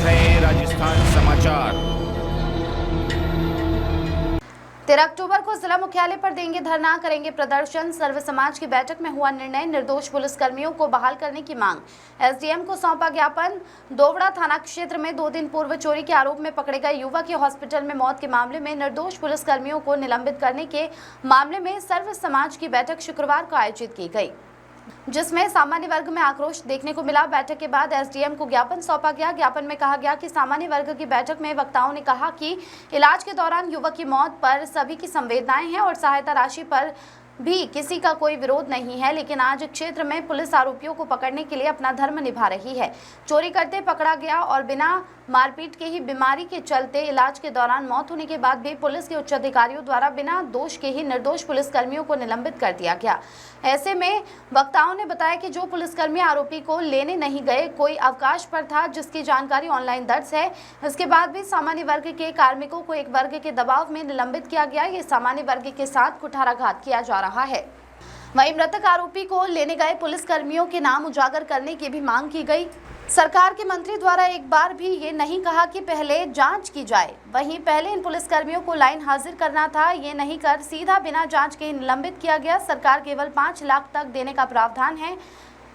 रहे हैं राजस्थान समाचार। 13 अक्टूबर को जिला मुख्यालय पर देंगे धरना, करेंगे प्रदर्शन। सर्व समाज की बैठक में हुआ निर्णय, निर्दोष पुलिसकर्मियों को बहाल करने की मांग। एसडीएम को सौंपा ज्ञापन। दोवड़ा थाना क्षेत्र में 2 दिन पूर्व चोरी के आरोप में पकड़े गए युवक की हॉस्पिटल में मौत के मामले में निर्दोष पुलिसकर्मियों को निलंबित करने के मामले में सर्व समाज की बैठक शुक्रवार को आयोजित की गई, जिसमें सामान्य वर्ग में आक्रोश देखने को मिला। बैठक के बाद एसडीएम को ज्ञापन सौंपा गया। ज्ञापन में कहा गया कि सामान्य वर्ग की बैठक में वक्ताओं ने कहा कि इलाज के दौरान युवक की मौत पर सभी की संवेदनाएं हैं और सहायता राशि पर भी किसी का कोई विरोध नहीं है, लेकिन आज क्षेत्र में पुलिस आरोपियों को पकड़ने के लिए अपना धर्म निभा रही है। चोरी करते पकड़ा गया और बिना मारपीट के ही बीमारी के चलते इलाज के दौरान मौत होने के बाद भी पुलिस के उच्च अधिकारियों द्वारा बिना दोष के ही निर्दोष पुलिसकर्मियों को निलंबित कर दिया गया। ऐसे में वक्ताओं ने बताया कि जो पुलिसकर्मी आरोपी को लेने नहीं गए, कोई अवकाश पर था जिसकी जानकारी ऑनलाइन दर्ज है, इसके बाद भी सामान्य वर्ग के कार्मिकों को एक वर्ग के दबाव में निलंबित किया गया। ये सामान्य वर्ग के साथ कुठाराघात किया जा रहा है। वहीं मृतक आरोपी को लेने गए पुलिसकर्मियों के नाम उजागर करने की भी मांग की गई। सरकार के मंत्री द्वारा एक बार भी ये नहीं कहा कि पहले जांच की जाए, वहीं पहले इन पुलिसकर्मियों को लाइन हाजिर करना था, ये नहीं कर सीधा बिना जांच के निलंबित किया गया। सरकार केवल 5 लाख तक देने का प्रावधान है,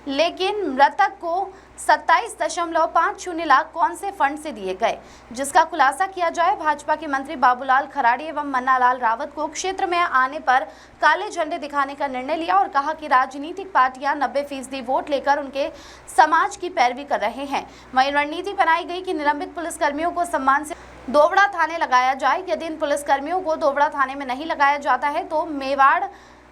लेकिन मृतक को 27.50 लाख कौन से फंड से दिए गए, जिसका खुलासा किया जाए। भाजपा के मंत्री बाबूलाल खराड़ी एवं मन्नालाल रावत को क्षेत्र में आने पर काले झंडे दिखाने का निर्णय लिया और कहा कि राजनीतिक पार्टियां 90% वोट लेकर उनके समाज की पैरवी कर रहे हैं। वहीं रणनीति बनाई गई कि निलंबित पुलिसकर्मियों को सम्मान से दोवड़ा थाने लगाया जाए। यदि इन पुलिसकर्मियों को दोवड़ा थाने में नहीं लगाया जाता है तो मेवाड़,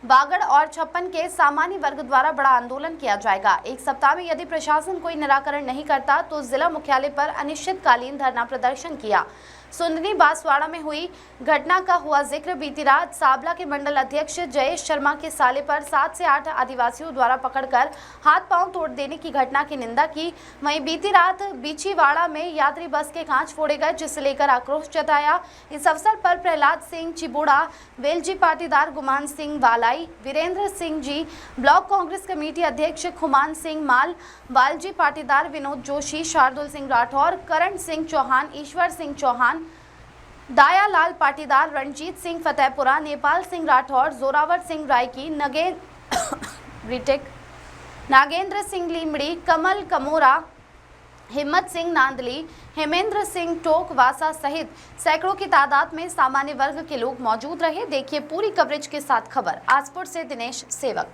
बागड़ और छप्पन के सामान्य वर्ग द्वारा बड़ा आंदोलन किया जाएगा। 1 सप्ताह में यदि प्रशासन कोई निराकरण नहीं करता तो जिला मुख्यालय पर अनिश्चितकालीन धरना प्रदर्शन किया। सुंदनी बांसवाड़ा में हुई घटना का हुआ जिक्र। बीती रात साबला के मंडल अध्यक्ष जयेश शर्मा के साले पर 7 से 8 आदिवासियों द्वारा पकड़कर हाथ पांव तोड़ देने की घटना की निंदा की। वहीं बीती रात बिछीवाड़ा में यात्री बस के कांच फोड़े गए, जिसे लेकर आक्रोश जताया। इस अवसर पर प्रहलाद सिंह चिबुड़ा, वेलजी पाटीदार, गुमान सिंह वालाई, वीरेंद्र सिंह जी, ब्लॉक कांग्रेस कमेटी अध्यक्ष खुमान सिंह माल, वालजी पाटीदार, विनोद जोशी, शार्दुल सिंह राठौर, करण सिंह चौहान, ईश्वर सिंह चौहान, दायालाल पाटीदार, रणजीत सिंह फतेहपुरा, नेपाल सिंह राठौर, जोरावर सिंह रायकी, नागेंद्र सिंह लीमड़ी, कमल कमोरा, हिम्मत सिंह नांदली, हेमेंद्र सिंह टोक वासा सहित सैकड़ों की तादाद में सामान्य वर्ग के लोग मौजूद रहे। देखिए पूरी कवरेज के साथ खबर। आसपुर से दिनेश सेवक।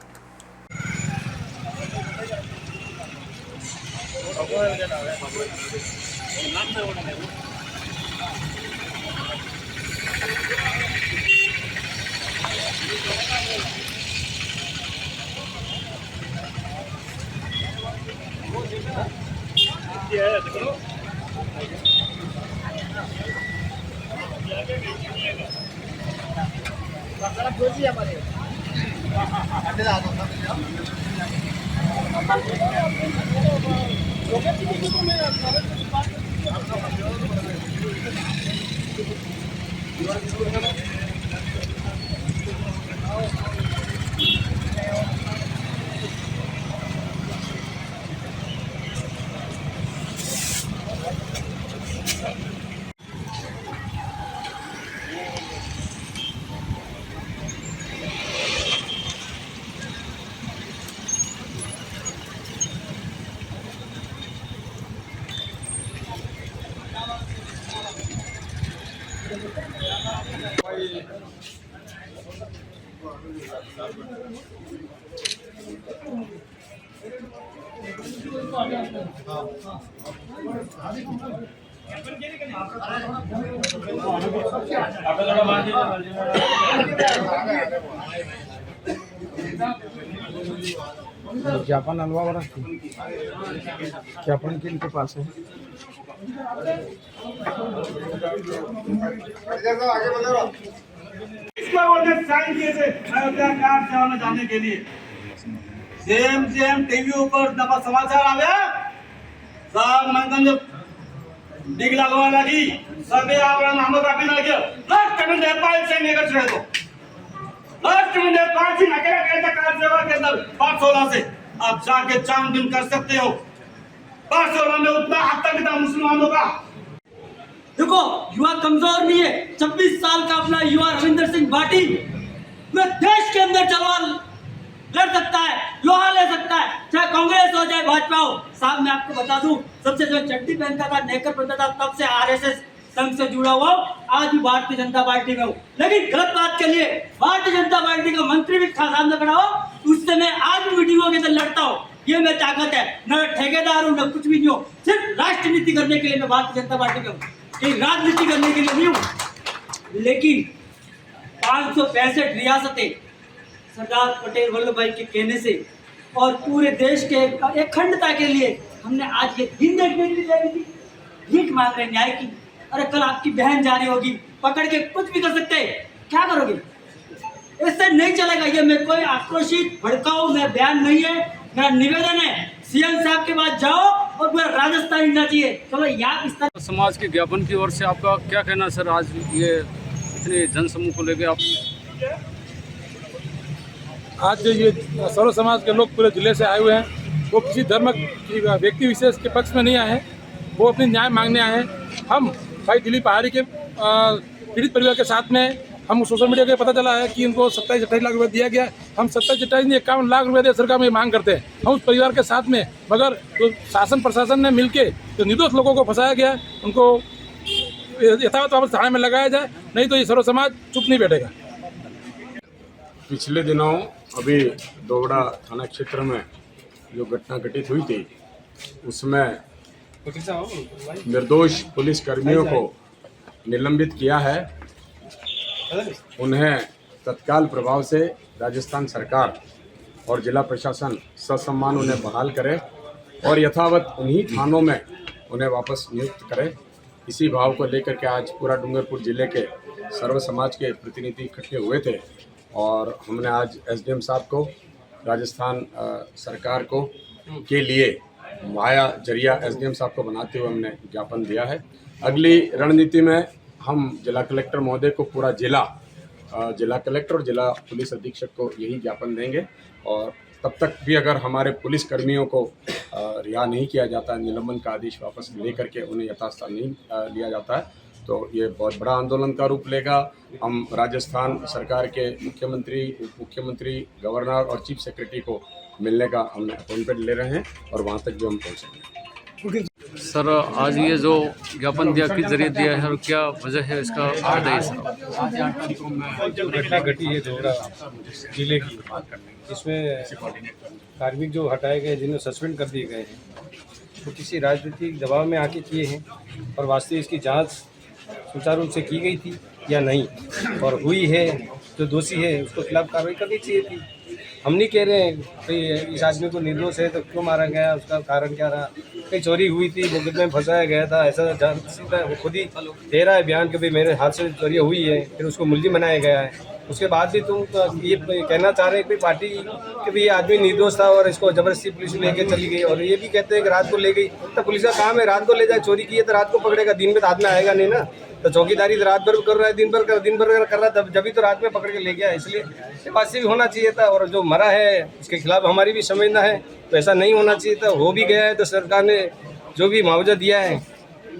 ज्ञापन अलवा वाला ज्ञापन किनके पास है? इसको बोलते साइन किए थे अयोध्या कार सेवा में जाने के लिए। सेम टीवी ऊपर दबा समाचार आवे सब मंगन जो डिग लगवा लगी सबे आवरण हम का बिना के लास्ट में नेपाल से निकल रहे तो लास्ट में नेपाल से अकेला कैसे कार सेवा के अंदर 516 से आप जाके चांद दिन कर सकते हो। 516 में उतना आतंक था मुसलमानों का। युवा कमजोर नहीं है। 26 साल का अपना युवा रविंदर सिंह भाटी वह देश के अंदर तलवार लड़ सकता है, लोहा ले सकता है, चाहे कांग्रेस हो चाहे भाजपा हो। साहब मैं आपको बता दूं, सबसे जो चड्डी पहनता था, नेकर पहनता था, तब से आरएसएस संघ से जुड़ा हुआ हूं, आज भी भारतीय जनता पार्टी में हूं। लेकिन गलत बात के लिए भारतीय जनता पार्टी का मंत्री भी सामने खड़ा हो, उससे मैं आज भी मीटिंगों के अंदर लड़ता हूं। ये मैं ताकत है, न ठेकेदार हूं न कुछ भी नहीं हूं, सिर्फ राष्ट्रनीति करने के लिए मैं भारतीय जनता पार्टी में हूँ, कहीं राजनीति करने के लिए नहीं हूँ। लेकिन 565 रियासतें सरदार पटेल वल्लभ भाई के कहने से और पूरे देश के अखंडता के लिए हमने आज ये दिन देखने के लिए जारी थी। भीख मांग रहे न्याय की। अरे कल आपकी बहन जा रही होगी, पकड़ के कुछ भी कर सकते हैं, क्या करोगे? इससे नहीं चलेगा। ये मैं कोई आक्रोशित भड़काऊ मैं बयान नहीं है, मेरा निवेदन है सीएम साहब के पास जाओ और पूरा राजस्थान हिलना चाहिए। चलो यहाँ इस तरह समाज के ज्ञापन की ओर से आपका क्या कहना सर? आज ये इतने जनसमूह को लेकर आप आज ये सर्व समाज के लोग पूरे जिले से आए हुए हैं, वो किसी धर्म की व्यक्ति विशेष के पक्ष में नहीं आए हैं, वो अपनी न्याय मांगने आए हैं। हम भाई दिलीप पहाड़ी के पीड़ित परिवार के साथ में हम सोशल मीडिया के पता चला है कि इनको 27-28 लाख रुपए दिया गया। हम 57 लाख रुपए दे सरकार में मांग करते हैं, हम उस परिवार के साथ में। मगर तो शासन प्रशासन ने मिलके जो निर्दोष लोगों को फंसाया गया, उनको यथावत वापस थाने में लगाया जाए, नहीं तो ये सर्व समाज चुप नहीं बैठेगा। पिछले दिनों अभी दोवड़ा थाना क्षेत्र में जो घटना घटित हुई थी, उसमें निर्दोष पुलिस कर्मियों को निलंबित किया है। उन्हें तत्काल प्रभाव से राजस्थान सरकार और जिला प्रशासन ससम्मान उन्हें बहाल करे और यथावत उन्हीं थानों में उन्हें वापस नियुक्त करे। इसी भाव को लेकर के आज पूरा डूंगरपुर जिले के सर्व समाज के प्रतिनिधि इकट्ठे हुए थे और हमने आज एसडीएम साहब को, राजस्थान सरकार को के लिए वाया जरिया एसडीएम साहब को बनाते हुए हमने ज्ञापन दिया है। अगली रणनीति में हम जिला कलेक्टर महोदय को पूरा जिला कलेक्टर और जिला पुलिस अधीक्षक को यही ज्ञापन देंगे और तब तक भी अगर हमारे पुलिस कर्मियों को रिहा नहीं किया जाता, निलंबन का आदेश वापस लेकर के उन्हें यथास्थान नहीं लिया जाता है, तो ये बहुत बड़ा आंदोलन का रूप लेगा। हम राजस्थान सरकार के मुख्यमंत्री, उप मुख्यमंत्री, गवर्नर और चीफ सेक्रेटरी को मिलने का हमने अपॉइंटमेंट ले रहे हैं और वहाँ तक भी हम पहुँचेंगे। सर आज ये जो ज्ञापन दिया, किस जरिए दिया है और क्या वजह है इसका बताइए सर। जो घटना घटी है दोवड़ा जिले की, इसमें कार्मिक जो हटाए गए, जिन्हें सस्पेंड कर दिए गए हैं, वो किसी राजनीतिक दबाव में आके किए हैं और वास्तविक इसकी जांच सुचारू रूप से की गई थी या नहीं और हुई है, जो दोषी है उसको खिलाफ कार्रवाई करनी चाहिए थी। हम नहीं कह रहे हैं भाई इस आदमी को निर्दोष है तो क्यों मारा गया, उसका कारण क्या रहा, कहीं चोरी हुई थी, मुकदमे में फंसाया गया था, ऐसा जान सीधा वो खुद ही दे रहा है बयान कि भाई मेरे हाथ से चोरी हुई है, फिर उसको मुलजिम बनाया गया है। उसके बाद भी तुम ये कहना चाह रहे हैं कि पार्टी कि भाई ये आदमी निर्दोष था और इसको ज़बरदस्ती पुलिस लेके चली गई, और ये भी कहते हैं कि रात को ले गई। तो पुलिस का काम है रात को ले जाए, चोरी की है तो रात को पकड़ेगा, दिन में तो हाथ में आएगा नहीं ना। तो चौकीदारी तो रात भर कर रहा है, दिन भर कर रहा है, तब जब तो रात में पकड़ के ले गया। इसलिए ये बात से भी होना चाहिए था और जो मरा है उसके खिलाफ हमारी भी समझना है, तो ऐसा नहीं होना चाहिए था। हो भी गया है तो सरकार ने जो भी मुआवजा दिया है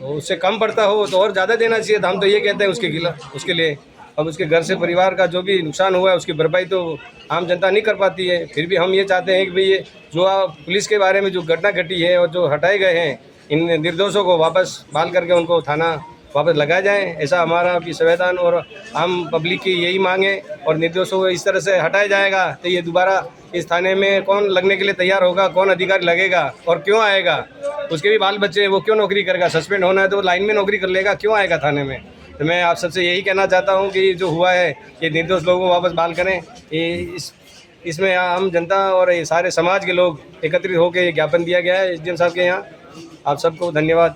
उससे कम पड़ता हो तो और ज़्यादा देना चाहिए था। हम तो ये कहते हैं उसके खिलाफ, उसके लिए अब उसके घर से परिवार का जो भी नुकसान हुआ है उसकी भरपाई तो आम जनता नहीं कर पाती है। फिर भी हम ये चाहते हैं कि भाई ये जो पुलिस के बारे में जो घटना घटी है और जो हटाए गए हैं, इन निर्दोषों को वापस बहाल करके उनको थाना वापस लगाया जाए, ऐसा हमारा भी संविधान और आम पब्लिक की यही मांग है। और निर्दोषों को इस तरह से हटाया जाएगा तो ये दोबारा इस थाने में कौन लगने के लिए तैयार होगा, कौन अधिकारी लगेगा और क्यों आएगा, उसके भी बाल बच्चे, वो क्यों नौकरी करेगा, सस्पेंड होना है तो वो लाइन में नौकरी कर लेगा, क्यों आएगा थाने में। तो मैं आप सबसे यही कहना चाहता हूँ कि जो हुआ है ये निर्दोष लोगों को वापस बहाल करें। इसमें आम जनता और ये सारे समाज के लोग एकत्रित होकर ये ज्ञापन दिया गया है एसडीएम साहब के यहाँ। आप सबको धन्यवाद।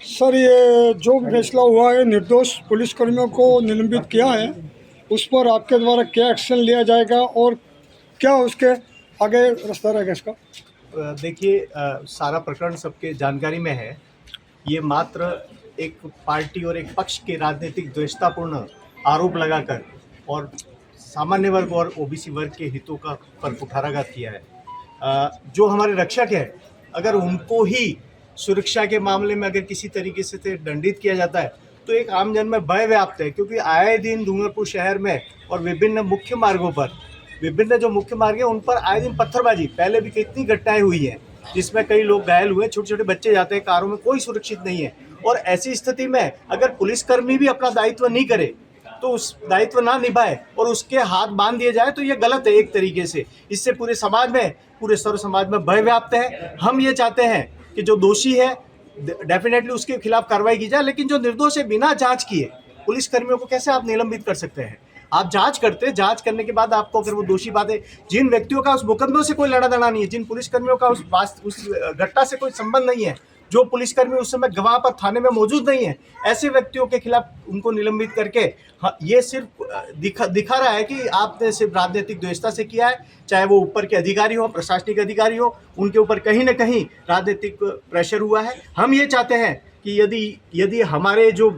सर, ये जो फैसला हुआ है निर्दोष पुलिसकर्मियों को निलंबित किया है, उस पर आपके द्वारा क्या एक्शन लिया जाएगा और क्या उसके आगे रास्ता रहेगा इसका? देखिए, सारा प्रकरण सबके जानकारी में है। ये मात्र एक पार्टी और एक पक्ष के राजनीतिक द्वेषतापूर्ण आरोप लगाकर और सामान्य वर्ग और ओबीसी वर्ग के हितों का पर कुठाराघात किया है। जो हमारे रक्षक है, अगर उनको ही सुरक्षा के मामले में अगर किसी तरीके से दंडित किया जाता है तो एक आम जन में भय व्याप्त है, क्योंकि आए दिन डूंगरपुर शहर में और विभिन्न मुख्य मार्गों पर, विभिन्न जो मुख्य मार्ग है उन पर आए दिन पत्थरबाजी, पहले भी कितनी घटनाएं हुई हैं जिसमें कई लोग घायल हुए, छोटे छोटे बच्चे जाते हैं, कारों में कोई सुरक्षित नहीं है। और ऐसी स्थिति में अगर पुलिसकर्मी भी अपना दायित्व नहीं करे, तो उस दायित्व ना निभाए और उसके हाथ बांध दिए जाए, तो ये गलत है एक तरीके से। इससे पूरे समाज में, पूरे सर्व समाज में भय व्याप्त है। हम ये चाहते हैं कि जो दोषी है डेफिनेटली उसके खिलाफ कार्रवाई की जाए, लेकिन जो निर्दोष है बिना जांच किए पुलिसकर्मियों को कैसे आप निलंबित कर सकते हैं? आप जांच करते, जांच करने के बाद आपको अगर वो दोषी पाते, जिन व्यक्तियों का उस मुकदमे से कोई लेना देना नहीं है, जिन पुलिसकर्मियों का उस घटना से कोई संबंध नहीं है, जो पुलिसकर्मी उस समय गवाह पर थाने में मौजूद नहीं है, ऐसे व्यक्तियों के खिलाफ उनको निलंबित करके ये सिर्फ दिखा रहा है कि आपने सिर्फ राजनीतिक द्वेषता से किया है, चाहे वो ऊपर के अधिकारी हो, प्रशासनिक अधिकारी हो, उनके ऊपर कहीं ना कहीं राजनीतिक प्रेशर हुआ है। हम ये चाहते हैं कि यदि हमारे जो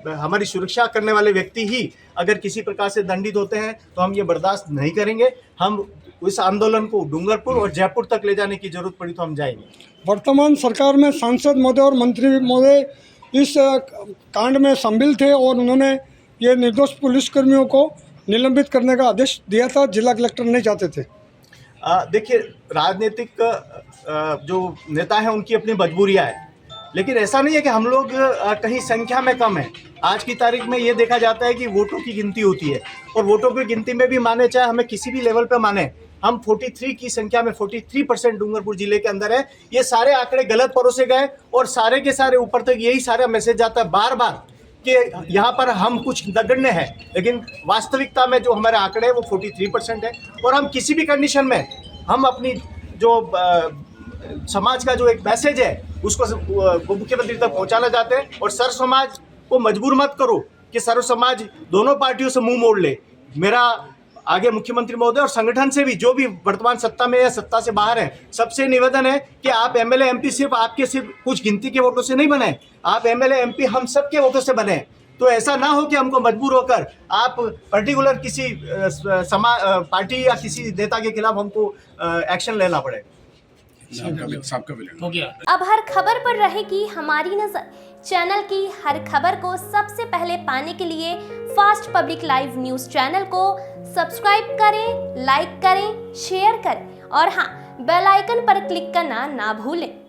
हमारी सुरक्षा करने वाले व्यक्ति ही अगर किसी प्रकार से दंडित होते हैं तो हम ये बर्दाश्त नहीं करेंगे। हम इस आंदोलन को डूंगरपुर और जयपुर तक ले जाने की जरूरत पड़ी तो हम जाएंगे। वर्तमान सरकार में सांसद महोदय और मंत्री महोदय इस कांड में शामिल थे और उन्होंने ये निर्दोष पुलिसकर्मियों को निलंबित करने का आदेश दिया था, जिला कलेक्टर नहीं चाहते थे। देखिए, राजनीतिक जो नेता हैं उनकी अपनी मजबूरियां हैं, लेकिन ऐसा नहीं है कि हम लोग कहीं संख्या में कम हैं। आज की तारीख में ये देखा जाता है कि वोटों की गिनती होती है, और वोटों की गिनती में भी माने, चाहे हमें किसी भी लेवल पे माने, हम 43 की संख्या में 43% डूंगरपुर जिले के अंदर है। ये सारे आंकड़े गलत परोसे गए और सारे के सारे ऊपर तक यही सारा मैसेज जाता है बार बार कि यहाँ पर हम कुछ नगण्य है, लेकिन वास्तविकता में जो हमारे आंकड़े हैं वो 43% है। और हम किसी भी कंडीशन में हम अपनी जो समाज का जो एक मैसेज है उसको मुख्यमंत्री तक पहुंचाना चाहते हैं। और सर्व समाज को मजबूर मत करो कि सर्व समाज दोनों पार्टियों से मुंह मोड़ ले। मेरा आगे मुख्यमंत्री महोदय और संगठन से भी, जो भी वर्तमान सत्ता में या सत्ता से बाहर है, सबसे निवेदन है कि आप एमएलए एमपी सिर्फ आपके सिर्फ कुछ गिनती के वोटों से नहीं बने, आप एमएलए एमपी हम सब के वोटों से बने। तो ऐसा ना हो कि हमको मजबूर होकर आप पर्टिकुलर किसी पार्टी या किसी नेता के खिलाफ हमको एक्शन लेना पड़े। अब हर खबर पर रहेगी हमारी नजर। चैनल की हर खबर को सबसे पहले पाने के लिए fast public live news channel को सब्सक्राइब करें, लाइक करें, शेयर करें और हाँ, बेल आइकन पर क्लिक करना ना भूलें।